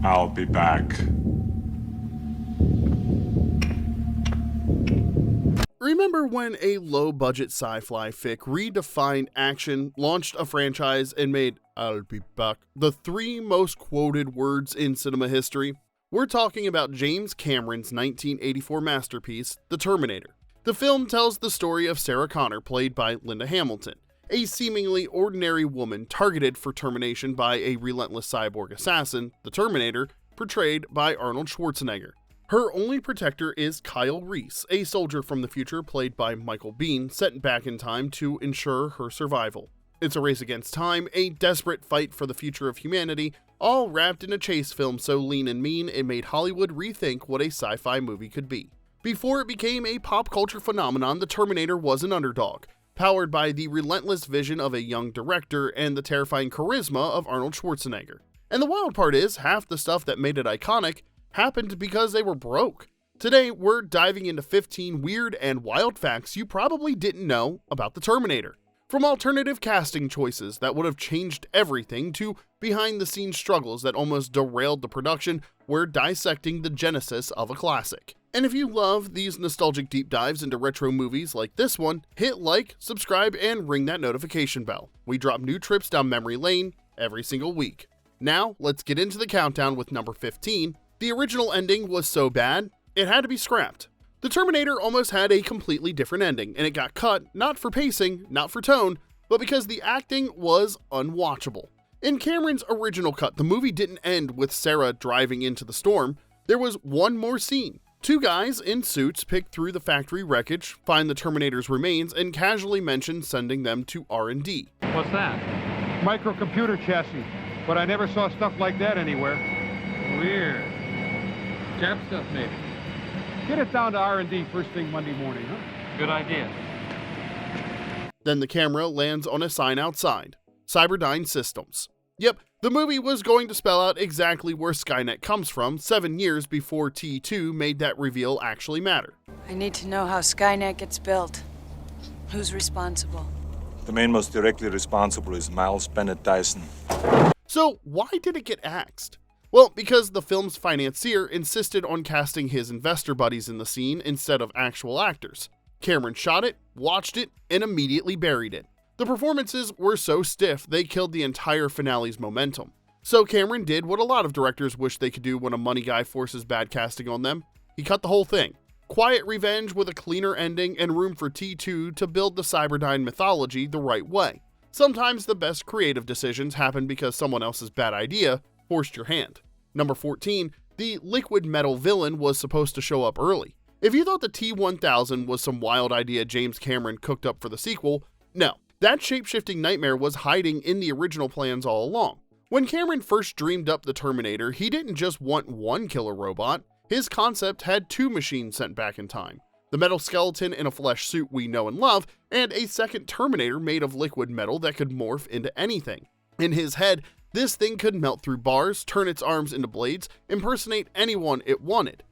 I'll be back. Remember when a low-budget sci-fi fic redefined action, launched a franchise, and made "I'll be back" the 3 most quoted words in cinema history? We're talking about James Cameron's 1984 masterpiece, The Terminator. The film tells the story of Sarah Connor, played by Linda Hamilton, a seemingly ordinary woman targeted for termination by a relentless cyborg assassin, the Terminator, portrayed by Arnold Schwarzenegger. Her only protector is Kyle Reese, a soldier from the future played by Michael Biehn, sent back in time to ensure her survival. It's a race against time, a desperate fight for the future of humanity, all wrapped in a chase film so lean and mean it made Hollywood rethink what a sci-fi movie could be. Before it became a pop culture phenomenon, The Terminator was an underdog, powered by the relentless vision of a young director and the terrifying charisma of Arnold Schwarzenegger. And the wild part is, half the stuff that made it iconic happened because they were broke. Today, we're diving into 15 weird and wild facts you probably didn't know about The Terminator. From alternative casting choices that would have changed everything to behind-the-scenes struggles that almost derailed the production, we're dissecting the genesis of a classic. And if you love these nostalgic deep dives into retro movies like this one, hit like, subscribe, and ring that notification bell. We drop new trips down memory lane every single week. Now, let's get into the countdown with number 15. The original ending was so bad, it had to be scrapped. The Terminator almost had a completely different ending, and it got cut not for pacing, not for tone, but because the acting was unwatchable. In Cameron's original cut, the movie didn't end with Sarah driving into the storm. There was one more scene. 2 guys in suits pick through the factory wreckage, find the Terminator's remains, and casually mention sending them to R&D. What's that? Microcomputer chassis, but I never saw stuff like that anywhere. Weird. Jap stuff, maybe. Get it down to R&D first thing Monday morning, huh? Good idea. Then the camera lands on a sign outside, Cyberdyne Systems. Yep, the movie was going to spell out exactly where Skynet comes from 7 years before T2 made that reveal actually matter. I need to know how Skynet gets built. Who's responsible? The man most directly responsible is Miles Bennett Dyson. So why did it get axed? Well, because the film's financier insisted on casting his investor buddies in the scene instead of actual actors. Cameron shot it, watched it, and immediately buried it. The performances were so stiff they killed the entire finale's momentum. So Cameron did what a lot of directors wish they could do when a money guy forces bad casting on them. He cut the whole thing. Quiet revenge with a cleaner ending and room for T2 to build the Cyberdyne mythology the right way. Sometimes the best creative decisions happen because someone else's bad idea forced your hand. Number 14, the liquid metal villain was supposed to show up early. If you thought the T-1000 was some wild idea James Cameron cooked up for the sequel, no. That shape-shifting nightmare was hiding in the original plans all along. When Cameron first dreamed up the Terminator, he didn't just want one killer robot. His concept had 2 machines sent back in time. The metal skeleton in a flesh suit we know and love, and a second Terminator made of liquid metal that could morph into anything. In his head, this thing could melt through bars, turn its arms into blades, impersonate anyone it wanted.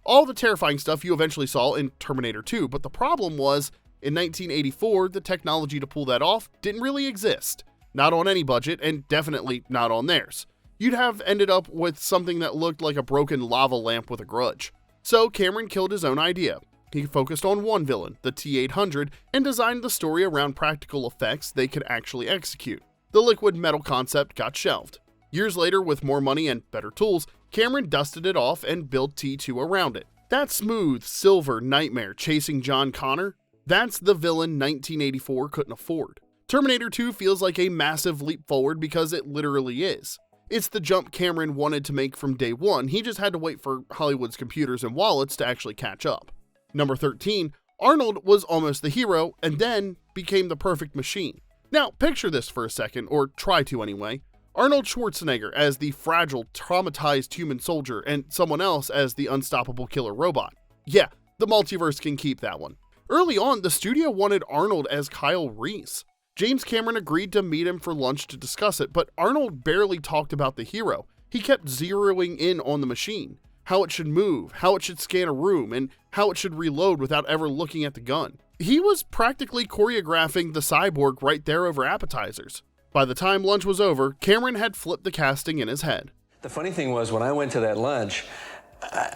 All the terrifying stuff you eventually saw in Terminator 2, but the problem was, in 1984, the technology to pull that off didn't really exist. Not on any budget, and definitely not on theirs. You'd have ended up with something that looked like a broken lava lamp with a grudge. So Cameron killed his own idea. He focused on one villain, the T-800, and designed the story around practical effects they could actually execute. The liquid metal concept got shelved. Years later, with more money and better tools, Cameron dusted it off and built T2 around it. That smooth, silver nightmare chasing John Connor, that's the villain 1984 couldn't afford. Terminator 2 feels like a massive leap forward because it literally is. It's the jump Cameron wanted to make from day one, he just had to wait for Hollywood's computers and wallets to actually catch up. Number 13, Arnold was almost the hero and then became the perfect machine. Now, picture this for a second, or try to anyway. Arnold Schwarzenegger as the fragile, traumatized human soldier and someone else as the unstoppable killer robot. Yeah, the multiverse can keep that one. Early on, the studio wanted Arnold as Kyle Reese. James Cameron agreed to meet him for lunch to discuss it, but Arnold barely talked about the hero. He kept zeroing in on the machine, how it should move, how it should scan a room, and how it should reload without ever looking at the gun. He was practically choreographing the cyborg right there over appetizers. By the time lunch was over, Cameron had flipped the casting in his head. The funny thing was, when I went to that lunch,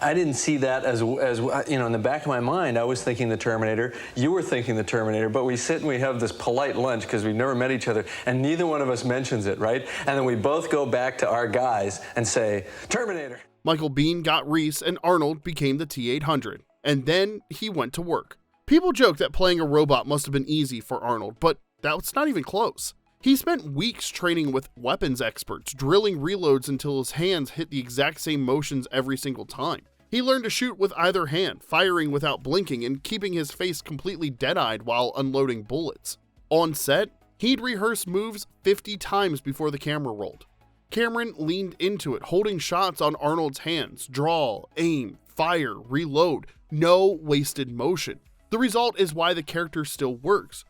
I didn't see that as you know, in the back of my mind, I was thinking the Terminator, you were thinking the Terminator, but we sit and we have this polite lunch because we've never met each other, and neither one of us mentions it, right? And then we both go back to our guys and say, Terminator. Michael Biehn got Reese, and Arnold became the T-800, and then he went to work. People joke that playing a robot must have been easy for Arnold, but that's not even close. He spent weeks training with weapons experts, drilling reloads until his hands hit the exact same motions every single time. He learned to shoot with either hand, firing without blinking and keeping his face completely dead-eyed while unloading bullets. On set, he'd rehearse moves 50 times before the camera rolled. Cameron leaned into it, holding shots on Arnold's hands, draw, aim, fire, reload, no wasted motion. The result is why the character still works.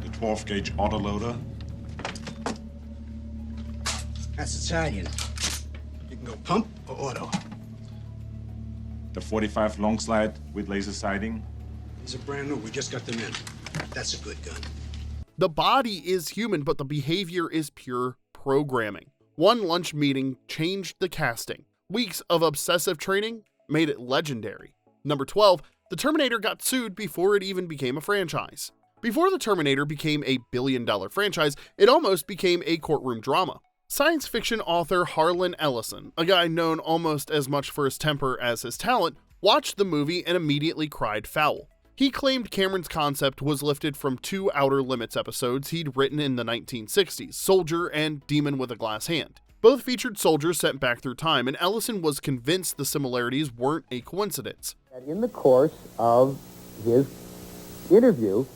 The 12-gauge autoloader. That's Italian. You can go pump or auto. The 45 long slide with laser sighting. These are brand new. We just got them in. That's a good gun. The body is human, but the behavior is pure programming. One lunch meeting changed the casting. Weeks of obsessive training made it legendary. Number 12, the Terminator got sued before it even became a franchise. Before the Terminator became a billion-dollar franchise, it almost became a courtroom drama. Science fiction author Harlan Ellison, a guy known almost as much for his temper as his talent, watched the movie and immediately cried foul. He claimed Cameron's concept was lifted from two Outer Limits episodes he'd written in the 1960s, Soldier and Demon with a Glass Hand. Both featured soldiers sent back through time, and Ellison was convinced the similarities weren't a coincidence. In the course of his interview,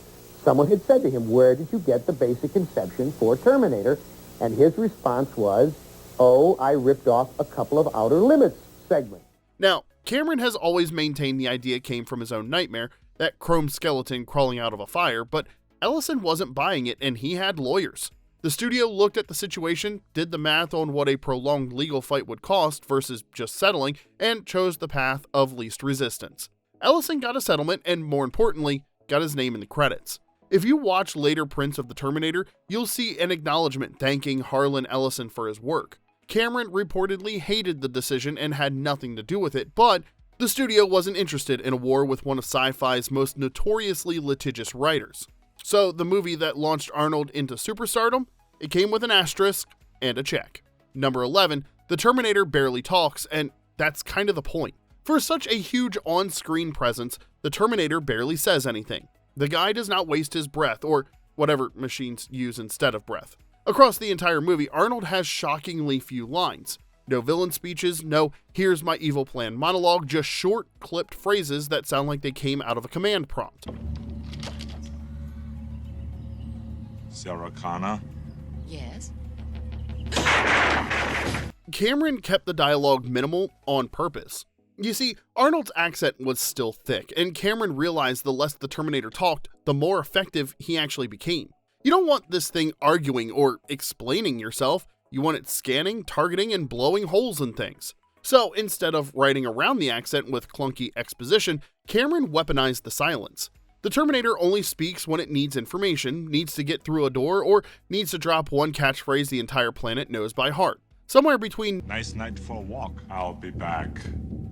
someone had said to him, "Where did you get the basic conception for Terminator?" And his response was, "Oh, I ripped off a couple of Outer Limits segments." Now, Cameron has always maintained the idea came from his own nightmare, that chrome skeleton crawling out of a fire, but Ellison wasn't buying it and he had lawyers. The studio looked at the situation, did the math on what a prolonged legal fight would cost versus just settling, and chose the path of least resistance. Ellison got a settlement and, more importantly, got his name in the credits. If you watch later prints of the Terminator, you'll see an acknowledgement thanking Harlan Ellison for his work. Cameron reportedly hated the decision and had nothing to do with it, but the studio wasn't interested in a war with one of sci-fi's most notoriously litigious writers. So the movie that launched Arnold into superstardom, it came with an asterisk and a check. Number 11, the Terminator barely talks, and that's kind of the point. For such a huge on-screen presence, the Terminator barely says anything. The guy does not waste his breath, or whatever machines use instead of breath. Across the entire movie, Arnold has shockingly few lines. No villain speeches, no "here's my evil plan" monologue, just short, clipped phrases that sound like they came out of a command prompt. Sarah Connor. Yes? Cameron kept the dialogue minimal on purpose. You see, Arnold's accent was still thick, and Cameron realized the less the Terminator talked, the more effective he actually became. You don't want this thing arguing or explaining yourself, you want it scanning, targeting, and blowing holes in things. So instead of writing around the accent with clunky exposition, Cameron weaponized the silence. The Terminator only speaks when it needs information, needs to get through a door, or needs to drop one catchphrase the entire planet knows by heart. Somewhere between Nice night for a walk. I'll be back.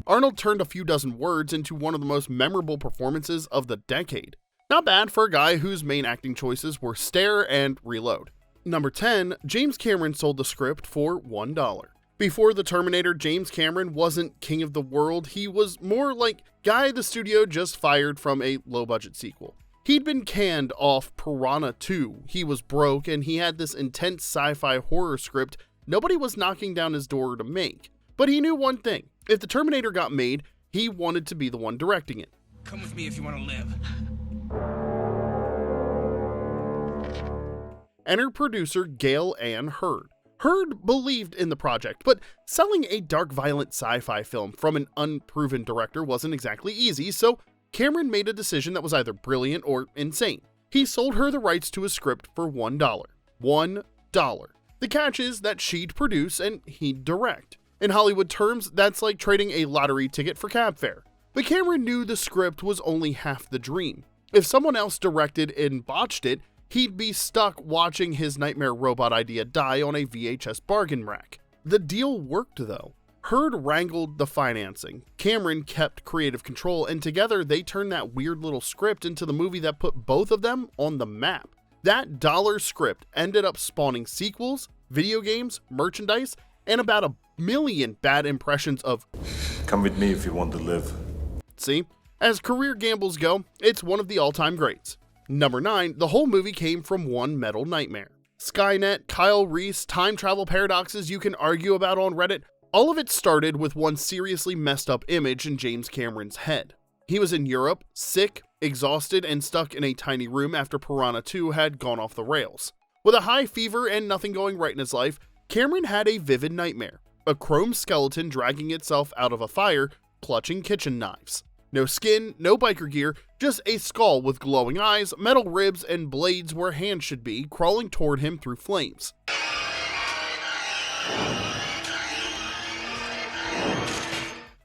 Arnold turned a few dozen words into one of the most memorable performances of the decade. Not bad for a guy whose main acting choices were stare and reload. Number 10, James Cameron sold the script for $1. Before the Terminator, James Cameron wasn't king of the world, he was more like guy the studio just fired from a low-budget sequel. He'd been canned off Piranha 2, he was broke, and he had this intense sci-fi horror script nobody was knocking down his door to make. But he knew one thing, if the Terminator got made, he wanted to be the one directing it. Come with me if you want to live. Enter producer Gail Ann Hurd. Hurd believed in the project, but selling a dark, violent sci-fi film from an unproven director wasn't exactly easy, so Cameron made a decision that was either brilliant or insane. He sold her the rights to a script for $1. $1. The catch is that she'd produce and he'd direct. In Hollywood terms, that's like trading a lottery ticket for cab fare. But Cameron knew the script was only half the dream. If someone else directed and botched it, he'd be stuck watching his nightmare robot idea die on a VHS bargain rack. The deal worked though. Hurd wrangled the financing, Cameron kept creative control, and together they turned that weird little script into the movie that put both of them on the map. That dollar script ended up spawning sequels, video games, merchandise, and about 1 million bad impressions of Come with me if you want to live. See, as career gambles go, it's one of the all-time greats. Number 9, the whole movie came from one metal nightmare. Skynet, Kyle Reese, time travel paradoxes you can argue about on Reddit, all of it started with one seriously messed up image in James Cameron's head. He was in Europe, sick, exhausted, and stuck in a tiny room after Piranha 2 had gone off the rails. With a high fever and nothing going right in his life, Cameron had a vivid nightmare. A chrome skeleton dragging itself out of a fire, clutching kitchen knives. No skin, no biker gear, just a skull with glowing eyes, metal ribs, and blades where hands should be, crawling toward him through flames.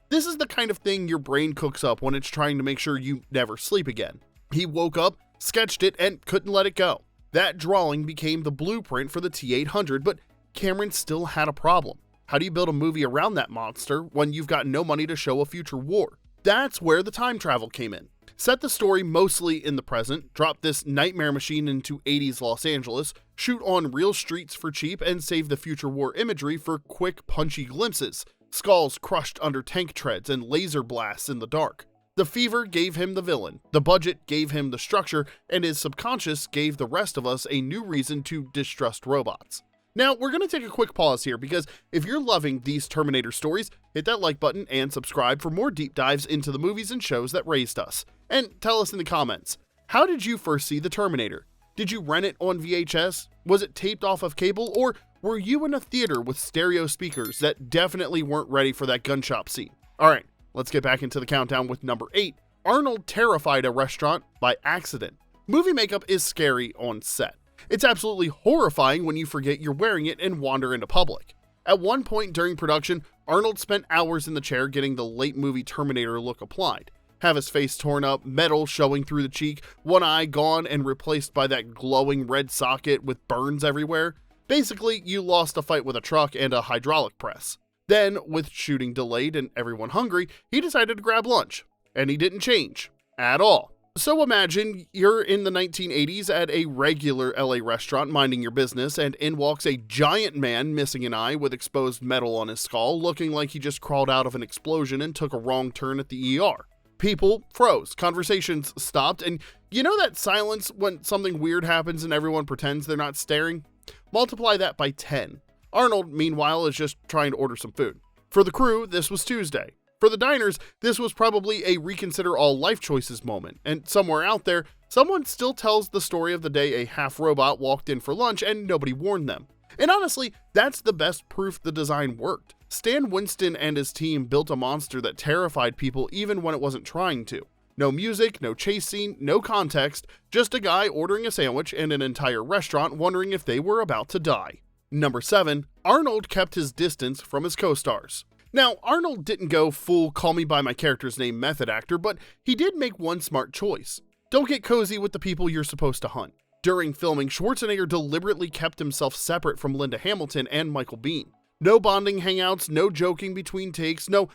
This is the kind of thing your brain cooks up when it's trying to make sure you never sleep again. He woke up, sketched it, and couldn't let it go. That drawing became the blueprint for the T-800, but Cameron still had a problem. How do you build a movie around that monster when you've got no money to show a future war? That's where the time travel came in. Set the story mostly in the present, drop this nightmare machine into 80s Los Angeles, shoot on real streets for cheap, and save the future war imagery for quick, punchy glimpses. Skulls crushed under tank treads and laser blasts in the dark. The fever gave him the villain, the budget gave him the structure, and his subconscious gave the rest of us a new reason to distrust robots. Now, we're going to take a quick pause here because if you're loving these Terminator stories, hit that like button and subscribe for more deep dives into the movies and shows that raised us. And tell us in the comments, how did you first see the Terminator? Did you rent it on VHS? Was it taped off of cable? Or were you in a theater with stereo speakers that definitely weren't ready for that gun shop scene? Alright, let's get back into the countdown with number 8. Arnold terrified a restaurant by accident. Movie makeup is scary on set. It's absolutely horrifying when you forget you're wearing it and wander into public. At one point during production, Arnold spent hours in the chair getting the late movie Terminator look applied. Have his face torn up, metal showing through the cheek, one eye gone and replaced by that glowing red socket with burns everywhere. Basically, you lost a fight with a truck and a hydraulic press. Then, with shooting delayed and everyone hungry, he decided to grab lunch. And he didn't change. At all. So imagine you're in the 1980s at a regular LA restaurant minding your business, and in walks a giant man missing an eye with exposed metal on his skull, looking like he just crawled out of an explosion and took a wrong turn at the ER. People froze, conversations stopped, and you know that silence when something weird happens and everyone pretends they're not staring? Multiply that by 10. Arnold, meanwhile, is just trying to order some food. For the crew, this was Tuesday. For the diners, this was probably a reconsider all life choices moment, and somewhere out there, someone still tells the story of the day a half-robot walked in for lunch and nobody warned them. And honestly, that's the best proof the design worked. Stan Winston and his team built a monster that terrified people even when it wasn't trying to. No music, no chase scene, no context, just a guy ordering a sandwich and an entire restaurant wondering if they were about to die. Number 7, Arnold kept his distance from his co-stars. Now, Arnold didn't go full call me by my character's name method actor, but he did make one smart choice. Don't get cozy with the people you're supposed to hunt. During filming, Schwarzenegger deliberately kept himself separate from Linda Hamilton and Michael Biehn. No bonding hangouts, no joking between takes, no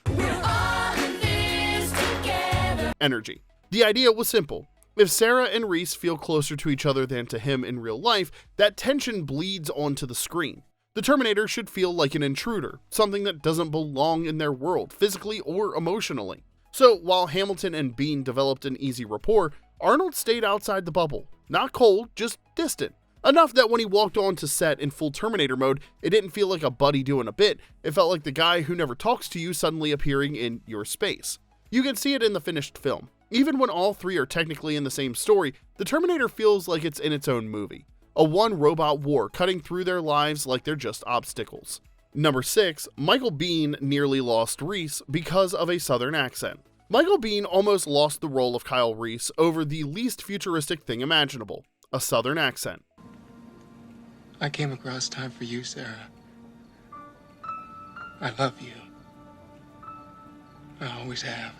energy. The idea was simple. If Sarah and Reese feel closer to each other than to him in real life, that tension bleeds onto the screen. The Terminator should feel like an intruder, something that doesn't belong in their world, physically or emotionally. So while Hamilton and Biehn developed an easy rapport, Arnold stayed outside the bubble. Not cold, just distant. Enough that when he walked onto set in full Terminator mode, it didn't feel like a buddy doing a bit. It felt like the guy who never talks to you suddenly appearing in your space. You can see it in the finished film. Even when all three are technically in the same story, the Terminator feels like it's in its own movie. A one-robot war cutting through their lives like they're just obstacles. Number 6, Michael Biehn nearly lost Reese because of a southern accent. Michael Biehn almost lost the role of Kyle Reese over the least futuristic thing imaginable, a southern accent. I came across time for you, Sarah. I love you. I always have.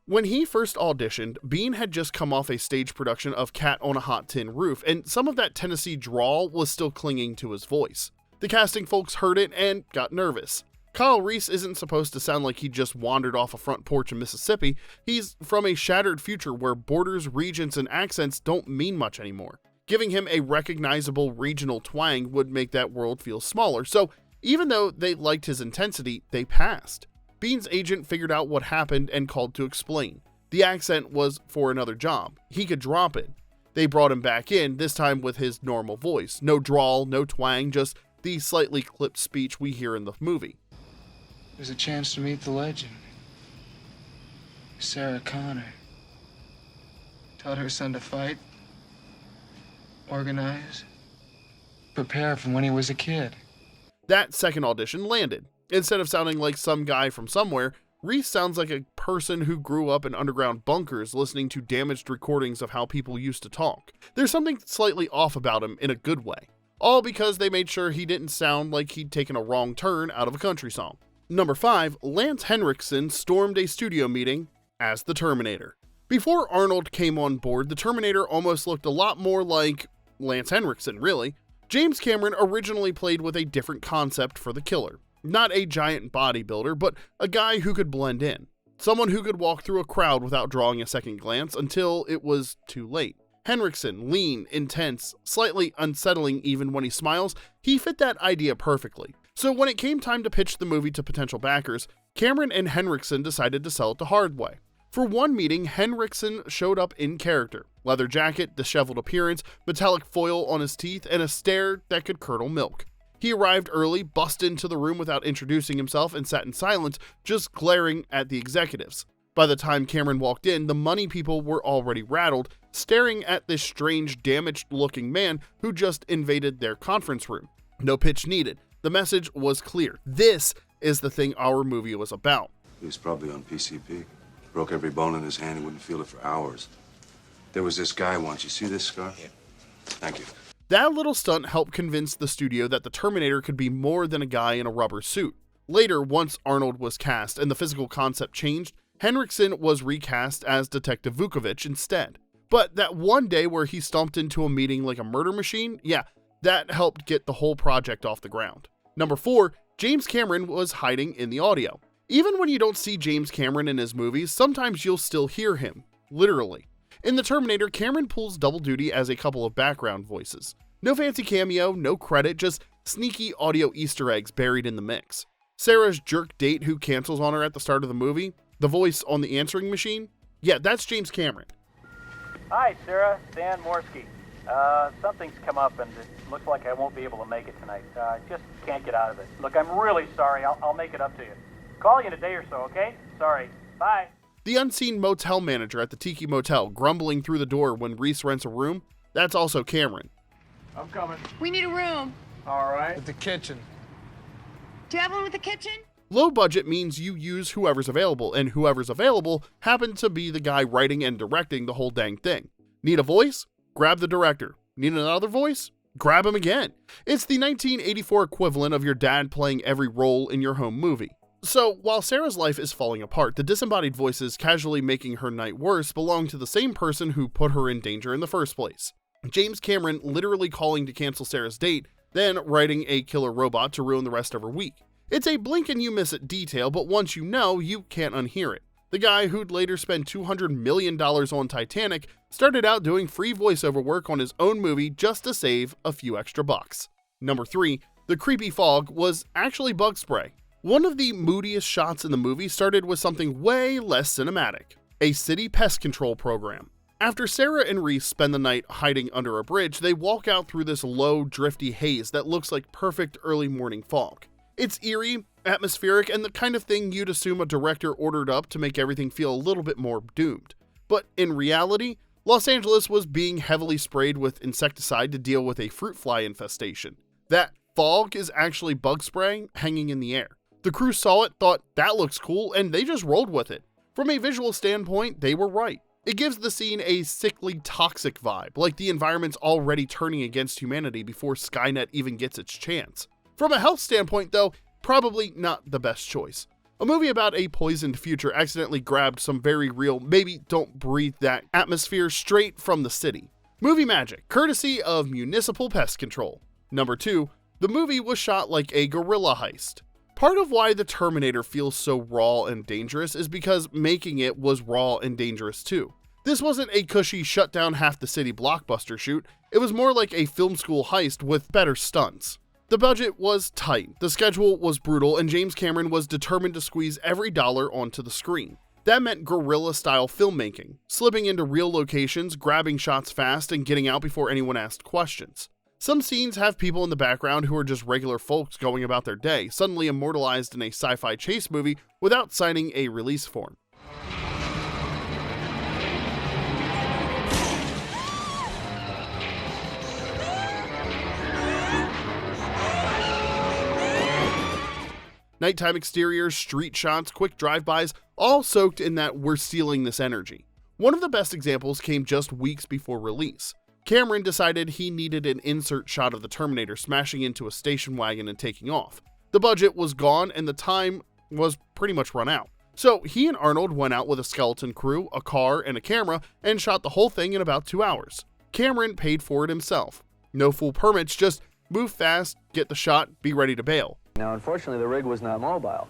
When he first auditioned, Biehn had just come off a stage production of Cat on a Hot Tin Roof, and some of that Tennessee drawl was still clinging to his voice. The casting folks heard it and got nervous. Kyle Reese isn't supposed to sound like he just wandered off a front porch in Mississippi. He's from a shattered future where borders, regions, and accents don't mean much anymore. Giving him a recognizable regional twang would make that world feel smaller, so even though they liked his intensity, they passed. Biehn's agent figured out what happened and called to explain. The accent was for another job. He could drop it. They brought him back in, this time with his normal voice. No drawl, no twang, just the slightly clipped speech we hear in the movie. There's a chance to meet the legend. Sarah Connor. Taught her son to fight, organize, prepare from when he was a kid. That second audition landed. Instead of sounding like some guy from somewhere, Reese sounds like a person who grew up in underground bunkers listening to damaged recordings of how people used to talk. There's something slightly off about him in a good way. All because they made sure he didn't sound like he'd taken a wrong turn out of a country song. Number 5, Lance Henriksen stormed a studio meeting as the Terminator. Before Arnold came on board, the Terminator almost looked a lot more like Lance Henriksen, really. James Cameron originally played with a different concept for the killer. Not a giant bodybuilder, but a guy who could blend in. Someone who could walk through a crowd without drawing a second glance until it was too late. Henriksen, lean, intense, slightly unsettling even when he smiles, he fit that idea perfectly. So when it came time to pitch the movie to potential backers, Cameron and Henriksen decided to sell it the hard way. For one meeting, Henriksen showed up in character. Leather jacket, disheveled appearance, metallic foil on his teeth, and a stare that could curdle milk. He arrived early, bust into the room without introducing himself, and sat in silence, just glaring at the executives. By the time Cameron walked in, the money people were already rattled, staring at this strange, damaged-looking man who just invaded their conference room. No pitch needed. The message was clear. This is the thing our movie was about. He was probably on PCP. Broke every bone in his hand. He wouldn't feel it for hours. There was this guy once. You see this scar? Yeah. Thank you. That little stunt helped convince the studio that the Terminator could be more than a guy in a rubber suit. Later, once Arnold was cast and the physical concept changed, Henriksen was recast as Detective Vukovich instead. But that one day where he stomped into a meeting like a murder machine, yeah, that helped get the whole project off the ground. Number 4, James Cameron was hiding in the audio. Even when you don't see James Cameron in his movies, sometimes you'll still hear him, literally. In The Terminator, Cameron pulls double duty as a couple of background voices. No fancy cameo, no credit, just sneaky audio Easter eggs buried in the mix. Sarah's jerk date who cancels on her at the start of the movie, the voice on the answering machine, yeah, that's James Cameron. Hi, Sarah. Dan Morsky. Something's come up and it looks like I won't be able to make it tonight. Just can't get out of it. Look, I'm really sorry. I'll make it up to you. Call you in a day or so, okay? Sorry. Bye. The unseen motel manager at the Tiki Motel grumbling through the door when Reese rents a room, that's also Cameron. I'm coming. We need a room. All right. With the kitchen. Do you have one with a kitchen? Low budget means you use whoever's available, and whoever's available happened to be the guy writing and directing the whole dang thing. Need a voice? Grab the director. Need another voice? Grab him again. It's the 1984 equivalent of your dad playing every role in your home movie. So, while Sarah's life is falling apart, the disembodied voices casually making her night worse belong to the same person who put her in danger in the first place. James Cameron literally calling to cancel Sarah's date, then writing a killer robot to ruin the rest of her week. It's a blink and you miss it detail, but once you know, you can't unhear it. The guy who'd later spend $200 million on Titanic started out doing free voiceover work on his own movie just to save a few extra bucks. Number 3, the creepy fog was actually bug spray. One of the moodiest shots in the movie started with something way less cinematic, a city pest control program. After Sarah and Reese spend the night hiding under a bridge, they walk out through this low, drifty haze that looks like perfect early morning fog. It's eerie, atmospheric, and the kind of thing you'd assume a director ordered up to make everything feel a little bit more doomed. But in reality, Los Angeles was being heavily sprayed with insecticide to deal with a fruit fly infestation. That fog is actually bug spray hanging in the air. The crew saw it, thought that looks cool, and they just rolled with it. From a visual standpoint, they were right. It gives the scene a sickly, toxic vibe, like the environment's already turning against humanity before Skynet even gets its chance. From a health standpoint, though, probably not the best choice. A movie about a poisoned future accidentally grabbed some very real, maybe don't breathe that atmosphere straight from the city. Movie magic, courtesy of Municipal Pest Control. Number 2, the movie was shot like a guerrilla heist. Part of why the Terminator feels so raw and dangerous is because making it was raw and dangerous too. This wasn't a cushy shut down half the city blockbuster shoot, it was more like a film school heist with better stunts. The budget was tight, the schedule was brutal, and James Cameron was determined to squeeze every dollar onto the screen. That meant guerrilla-style filmmaking, slipping into real locations, grabbing shots fast, and getting out before anyone asked questions. Some scenes have people in the background who are just regular folks going about their day, suddenly immortalized in a sci-fi chase movie without signing a release form. Nighttime exteriors, street shots, quick drive-bys, all soaked in that we're stealing this energy. One of the best examples came just weeks before release. Cameron decided he needed an insert shot of the Terminator smashing into a station wagon and taking off. The budget was gone and the time was pretty much run out. So he and Arnold went out with a skeleton crew, a car, and a camera and shot the whole thing in about 2 hours. Cameron paid for it himself. No full permits, just move fast, get the shot, be ready to bail. Now, unfortunately, the rig was not mobile.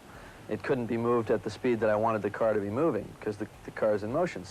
It couldn't be moved at the speed that I wanted the car to be moving because the car is in motion.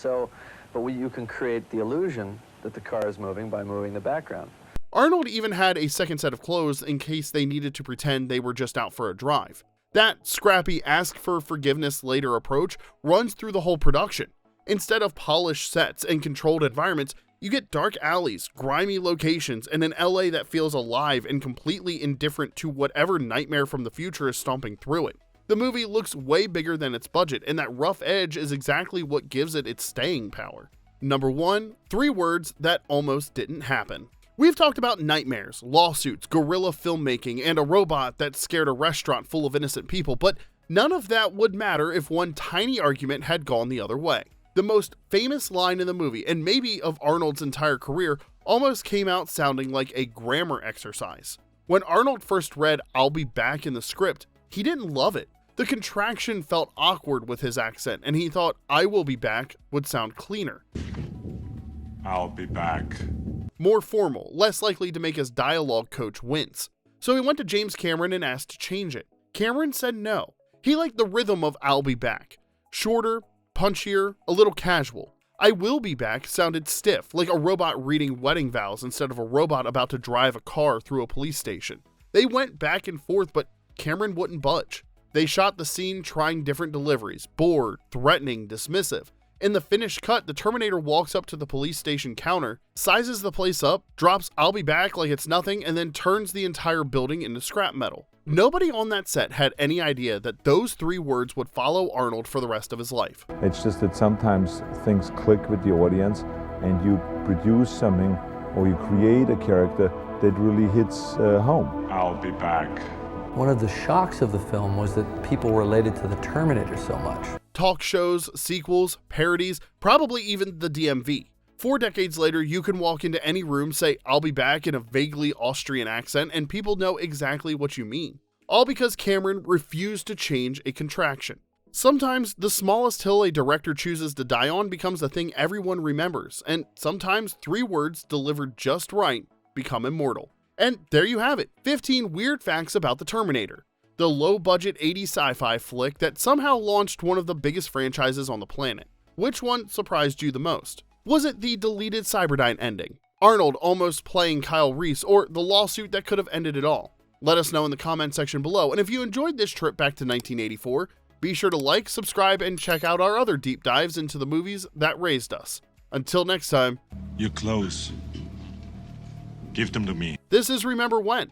You can create the illusion that the car is moving by moving the background. Arnold even had a second set of clothes in case they needed to pretend they were just out for a drive. That scrappy ask for forgiveness later approach runs through the whole production. Instead of polished sets and controlled environments, you get dark alleys, grimy locations, and an LA that feels alive and completely indifferent to whatever nightmare from the future is stomping through it. The movie looks way bigger than its budget, and that rough edge is exactly what gives it its staying power. Number 1, 3 words that almost didn't happen. We've talked about nightmares, lawsuits, guerrilla filmmaking, and a robot that scared a restaurant full of innocent people, but none of that would matter if one tiny argument had gone the other way. The most famous line in the movie, and maybe of Arnold's entire career, almost came out sounding like a grammar exercise. When Arnold first read "I'll be back" in the script, he didn't love it. The contraction felt awkward with his accent, and he thought "I will be back" would sound cleaner. I'll be back. More formal, less likely to make his dialogue coach wince. So he went to James Cameron and asked to change it. Cameron said no. He liked the rhythm of "I'll be back." Shorter, punchier, a little casual. "I will be back" sounded stiff, like a robot reading wedding vows instead of a robot about to drive a car through a police station. They went back and forth, but Cameron wouldn't budge. They shot the scene trying different deliveries, bored, threatening, dismissive. In the finished cut, the Terminator walks up to the police station counter, sizes the place up, drops "I'll be back" like it's nothing, and then turns the entire building into scrap metal. Nobody on that set had any idea that those 3 words would follow Arnold for the rest of his life. It's just that sometimes things click with the audience and you produce something or you create a character that really hits home. I'll be back. One of the shocks of the film was that people related to the Terminator so much. Talk shows, sequels, parodies, probably even the DMV. 4 decades later, you can walk into any room, say "I'll be back" in a vaguely Austrian accent, and people know exactly what you mean. All because Cameron refused to change a contraction. Sometimes the smallest hill a director chooses to die on becomes the thing everyone remembers, and sometimes 3 words delivered just right become immortal. And there you have it, 15 weird facts about the Terminator, the low-budget 80s sci-fi flick that somehow launched one of the biggest franchises on the planet. Which one surprised you the most? Was it the deleted Cyberdyne ending, Arnold almost playing Kyle Reese, or the lawsuit that could have ended it all? Let us know in the comment section below, and if you enjoyed this trip back to 1984, be sure to like, subscribe, and check out our other deep dives into the movies that raised us. Until next time, Your clothes. Give them to me. This is Remember When,